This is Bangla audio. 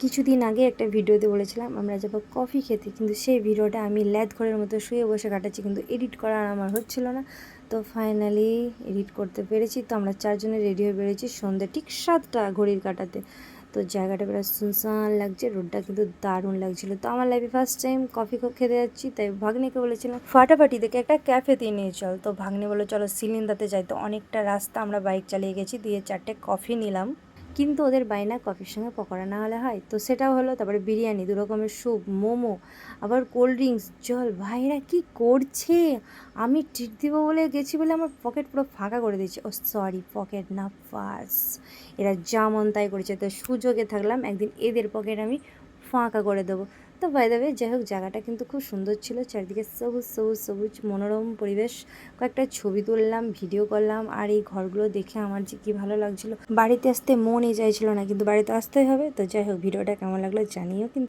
কিছুদিন আগে একটা ভিডিওতে বলেছিলাম আমরা যাবো কফি খেতে, কিন্তু সেই ভিডিওটা আমি ল্যাদ ঘরের মতো শুয়ে বসে কাটাচ্ছি, কিন্তু এডিট করা আর আমার হচ্ছিল না। তো ফাইনালি এডিট করতে পেরেছি। তো আমরা চারজনে রেডি হয়ে বেরিয়েছি সন্ধ্যে ঠিক 7টা ঘড়ির কাটাতে। তো জায়গাটা প্রায় সুনসান লাগছে, রোডটা কিন্তু দারুণ লাগছিল। তো আমার লাইফে ফার্স্ট টাইম কফি খেতে যাচ্ছি, তাই ভাগ্নিকে বলেছিলাম ফাটাফাটি থেকে একটা ক্যাফেতে নিয়ে চল। তো ভাগ্নি বলে চলো সিলিন্দাতে যাই। তো অনেকটা রাস্তা আমরা বাইক চালিয়ে গেছি, দিয়ে 4টে কফি নিলাম। কিন্তু ওদের বায়না কফির সঙ্গে পকোড়া না হলে হয়, তো সেটাও হলো। তারপরে বিরিয়ানি, 2 রকমের স্যুপ, মোমো, আবার কোল্ড ড্রিঙ্কস, জল। ভাইরা কি করছে! আমি ট্রিট দিব বলে গেছি বলে আমার পকেট পুরো ফাঁকা করে দিয়েছে। ও সরি, পকেট না, পার্স। এরা যা মন তাই করেছে। তো সুযোগে থাকলাম, একদিন এদের পকেট আমি ফাঁকা করে দেবো। তো বাই দ্য ওয়ে, যাই হোক, জায়গাটা কিন্তু খুব সুন্দর ছিল। চারিদিকে সবুজ সবুজ সবুজ মনোরম পরিবেশ। কয়েকটা ছবি তুললাম, ভিডিও করলাম। আর এই ঘরগুলো দেখে আমার যে কী ভালো লাগছিল, বাড়িতে আসতে মনই চাইছিল না, কিন্তু বাড়িতে আসতেই হবে। তো যাই হোক, ভিডিওটা কেমন লাগলো জানিও কিন্তু।